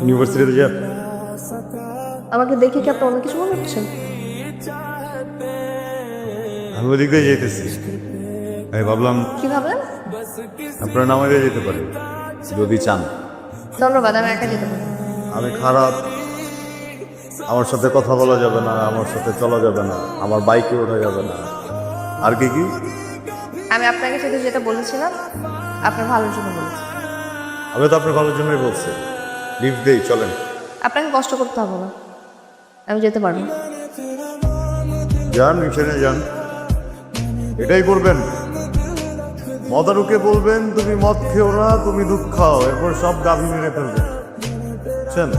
ইউনিভার্সিটিতে যা। আমাকে দেখে কি আপনি অন্য কিছু মনে হচ্ছেন? আমি ওদিক দিয়ে যেতেছি, আমি ভাবলাম কি ভাবলেন? আপনার নামে দিয়ে যেতে পারি যদি চান। ধন্যবাদ, আমি একা যেতে পারি। আমি খারাপ, আমার সাথে কথা বলা যাবে না, আমার সাথে চলা যাবে না, আমার বাইকে ওঠা যাবে না, আর কি কি। আমি আপনাকে সাথে যেটা বলেছিলাম আপনার ভালোর জন্য বলেছি। আমি তো আপনার ভালোর জন্যই বলছি। লিফট দেই, চলেন। আপনাকে কষ্ট করতে হবে না, আমি যেতে পারবো। যান, মিশনে যান, এটাই করবেন। মদারুকে বলবেন তুমি মদ খেও না, তুমি দুধ খাও, এরপর সব গাভী মেরে ফেলবেন, বুঝছেন?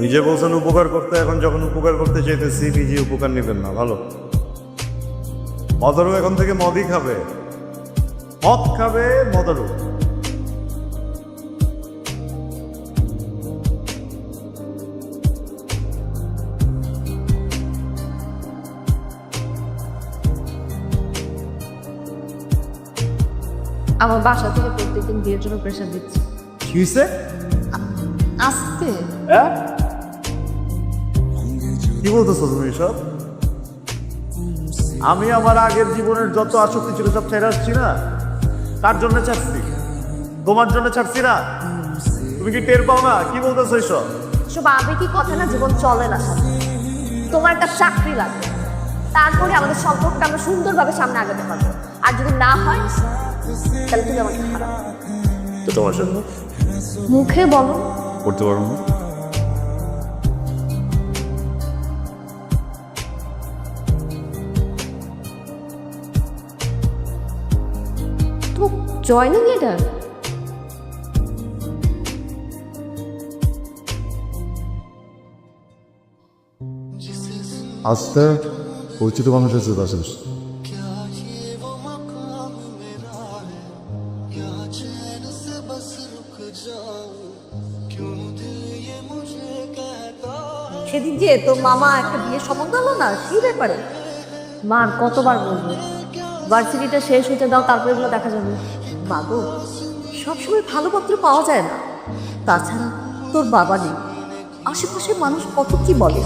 নিজে বলছেন উপকার করতে, এখন যখন উপকার করতে চাইতেছি নিজে উপকার নেবেন না। ভালো, মদারু এখন থেকে মদই খাবে, মদ খাবে মদারু। আমার বাসা থেকে প্রত্যেকদিন বিয়ের জন্য প্রেশার দিচ্ছে। কি হয়েছে? আসতে কি বলতেছো তুমি সব? আমি আমার আগের জীবনের যত আসক্তি ছিল সব ছেড়ে আসছি না, তার জন্য ছাড়ছি, তোমার জন্য ছাড়ছি না। তুমি কি টের পাও না? কি বলতেছো এসব? সব আবেগী কথা না, জীবন চলে না সাথে। তোমার একটা চাকরি লাগবে, তারপরে আমাদের সম্পর্কটা আমরা সুন্দরভাবে সামনে আগাতে পারবো। আর যদি না হয় তাহলে তুমি আমাকে খারাপ তো তোমার সাথে মুখে বলো। করতে পারো না। তো জয়নিং লেটার? আস্তে পরিচিত মানুষ আছে তার সাথে। সেদিন যে তোর মামা একটা বিয়ের সম্বন্ধ হলো না, সেই ব্যাপারে মার কতবার বলবো ভার্সিটিটা শেষ হতে দাও, তারপরে এগুলো দেখা যাবে। বাবু, সবসময় ভালো পাত্র পাওয়া যায় না। তাছাড়া তোর বাবা নেই, আশেপাশের মানুষ কত কি বলে।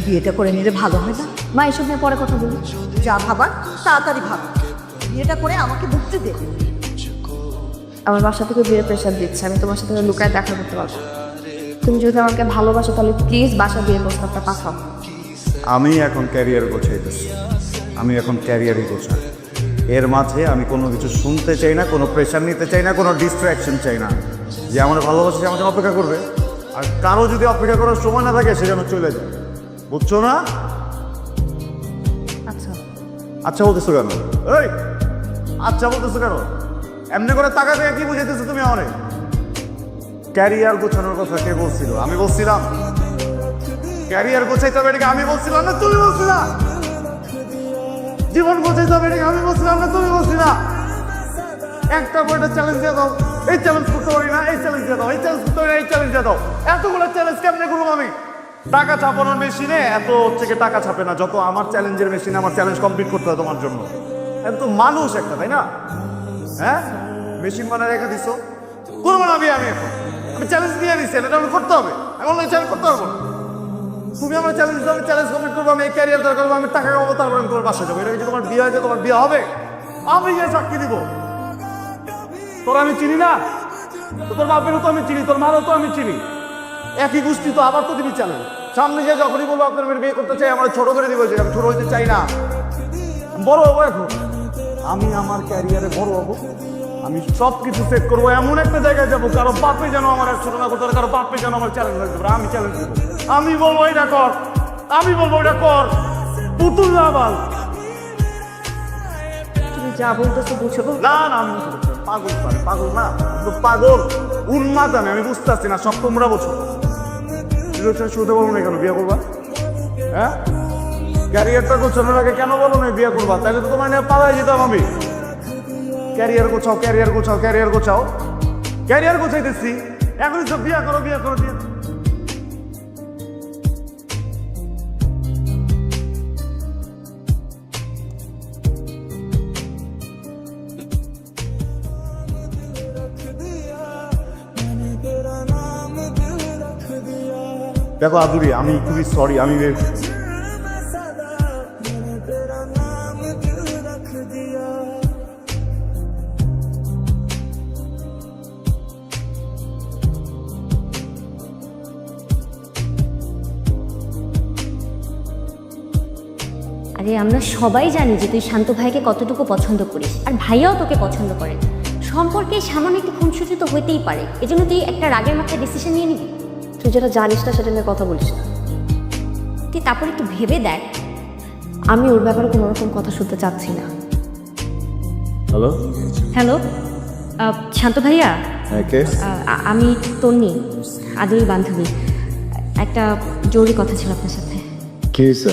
বিয়েটা করে নিলে ভালো হয় না? মা, এসব নিয়ে পরে কথা বলি। যা ভাবার তাড়াতাড়ি ভাব, বিয়েটা করে আমাকে মুক্তি দে। আমার বাসা থেকে বিয়ের প্রেশার দিচ্ছে, আমি তোমার সাথে লুকায় দেখা করতে পারবো। তুমি যদি আমাকে ভালোবাসো তাহলে প্লিজ বাসা বিয়ের প্রস্তাবটা পাঠাও। আমি এখন ক্যারিয়ার গোছাইতেছি, আমি এখন ক্যারিয়ারই গোছাই। এর মাঝে আমি কোনো কিছু শুনতে চাই না, কোনো প্রেশার নিতে চাই না, কোনো ডিস্ট্র্যাকশন চাই না। যে আমার ভালোবাসা সে আমাকে অপেক্ষা করবে, আর কারো যদি অপেক্ষা করার সময় না থাকে সে যেন চলে যায়, বুঝছো না? আচ্ছা আচ্ছা বলতেছো কেন? এই আচ্ছা বলতেছো কেন? এমনি করে টাকা থেকে কি বুঝাইতেছো তুমি আমারে? ক্যারিয়ার গোছানোর কথা কে বলছিল? আমি বলছিলাম। ক্যারিয়ার গোছাইতে হবে এটাকে আমি বলছিলাম না তুমি বলছিলা? জীবন গোছাইতে হবে এটাকে আমি বলছিলাম না তুমি বলছিলা? একটা বইটা চ্যালেঞ্জ দিয়ে দাও, এই চ্যালেঞ্জ করতে পারি না, এই চ্যালেঞ্জ দিয়ে দাও, এই চ্যালেঞ্জ করতে পারি না, এই চ্যালেঞ্জ দিয়ে দাও। এতগুলো চ্যালেঞ্জ কেমনে করবো আমি? টাকা ছাপানোর মেশিনে এত হচ্ছে কি টাকা ছাপে না যত আমার চ্যালেঞ্জের মেশিনে আমার চ্যালেঞ্জ কমপ্লিট করতে হয় তোমার জন্য। এত মানুষ একটা, তাই না? হ্যাঁ, মেশিন বানায় রেখে দিছো, করবো না আমি এখন। আমি চ্যালেঞ্জ দিয়ে নিচ্ছি, এটা আমি করতে হবে, আমি অন্য চ্যালেঞ্জ করতে পারবো না। তুমি আমার চ্যালেঞ্জ দাও, আমি চ্যালেঞ্জ কমপ্লিট করবো, আমি এই ক্যারিয়ার দরকার করবো, আমি টাকা কামাবো, তারপর আমি তোমার বাসায় যাবো। এটা যদি তোমার বিয়ে হয়েছে তোমার বিয়ে হবে, আমি গিয়ে সাক্ষী দিব। তোর আমি চিনি না, তোর বাপেরও তো আমি চিনি, তোর মারও তো আমি চিনি, একই গোষ্ঠী তো, আবার তো দিবি চ্যালেঞ্জ। সামনে গিয়ে যখনই বলবো আপনার মেয়ের বিয়ে করতে চাই, আমার ছোট করে দিব, যে আমি ছোট হইতে চাই না, বড় হবো। এখন আমি আমার ক্যারিয়ারে বড় হবো, আমি সব কিছু সেট করবো, এমন একটা জায়গায় যাবো কারো বাপে যেন আমার আর ছোট না করতে পারে, কারো বাপে যেন আমার চ্যালেঞ্জ রাখতে পারে। আমি চ্যালেঞ্জ দেবো, আমি বলবো এটা কর, আমি বলবো এটা কর, পুতুল না বাল। তুমি যা বলতেছো বুঝো না না, আমি পাগল, পাগল না, পাগল উন্মাদ আমি বুঝতে পারছি না, সব তোমরা বলছো। শুতে বলো না কেন বিয়ে করবা? হ্যাঁ, ক্যারিয়ারটা গোছানোর আগে কেন বলো না বিয়ে করবা? তাহলে তো তোমার নিয়ে পালাই যেতাম আমি। ক্যারিয়ার গোছাও, ক্যারিয়ার গোছাও, ক্যারিয়ার গোছাও, ক্যারিয়ার গোছাইতেছি, এখন সব বিয়ে করো, বিয়ে করো, বিয়ে। तेरा नाम দেখো আদুরি, আমি খুবই সরি, আমি আরে আমরা সবাই জানি যে তুই শান্ত ভাইকে কতটুকু পছন্দ করিস, আর ভাইয়াও তোকে পছন্দ করে। সম্পর্কে সামান্য একটু খুনসুটি তো হইতেই পারে, এজন্য তুই একটা রাগের মাথায় ডিসিশন নিয়ে নিবি? তুই যেটা জানিস না সেটা নিয়ে কথা বলিস না। তুই তারপর একটু ভেবে দেখ। আমি ওর ব্যাপারে কোনো রকম কথা শুনতে চাচ্ছি না। হ্যালো, হ্যালো, শান্ত ভাইয়া, হ্যাঁ কে? আমি তন্নি, আদুরির বান্ধবী। একটা জরুরি কথা ছিল আপনার সাথে। কি হয়েছে?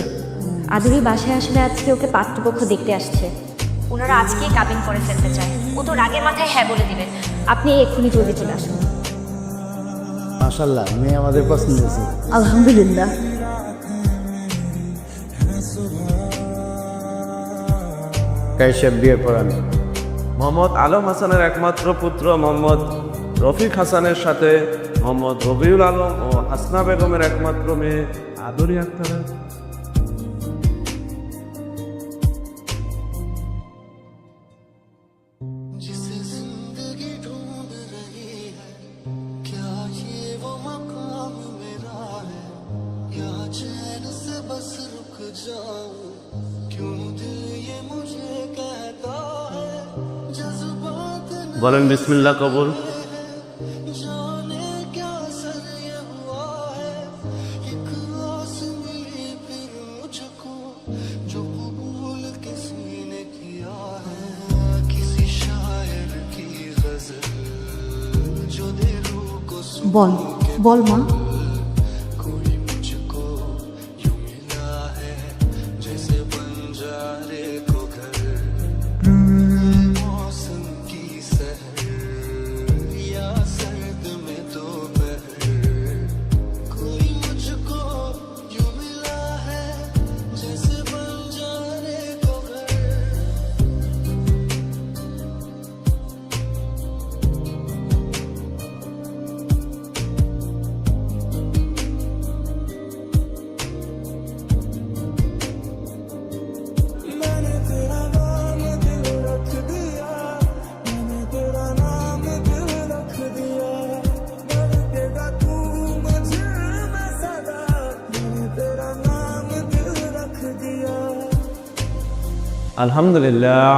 আদুরি বাসায় আসলে আজকে ওকে পাত্রপক্ষ দেখতে আসছে। ওনারা আজকেই কাবিন করে ফেলতে চায়। ও তো রাগের মাথায় হ্যাঁ বলে দিবে। আপনি এক্ষুনি জলদি চলে আসুন। মাশাআল্লাহ, মেয়ে আমাদের পছন্দ হয়েছে। আলহামদুলিল্লাহ। কাইসাব বিয়ে পড়ানো। মোহাম্মদ আলম হাসানের একমাত্র পুত্র মোহাম্মদ রফিক হাসানের সাথে মোহাম্মদ রবিউল আলম ও হাসনা বেগমের একমাত্র মেয়ে আদুরি আক্তারের। जिसे जिंदगी ढूंढ रही है, क्या ये वो मकाम मेरा है, या चैन से बस रुक जाऊं, क्यों दिल ये मुझे कहता है, जज्बात न বলেন বিসমিল্লাহ কবুল। जाने क्या सर ये हुआ है, एक आस मिली फिर मुझको, जो कबूल किसी ने किया है, किसी शायर की गजल जो दिलों को বল বল মা। कोई मुझको यूं मिला है, जैसे बंजारे को घर, मौसम की सहर या सर्द में दोपहर, कोई मुझको यूं मिला है, जैसे बंजारे को घर। मैंने तेरा नाम दिल रख दिया, मैंने तेरा नाम दिल रख दिया, धड़केगा तू मुझे मैं सदा, मैंने तेरा नाम दिल रख दिया। আলহামদুলিল্লাহ।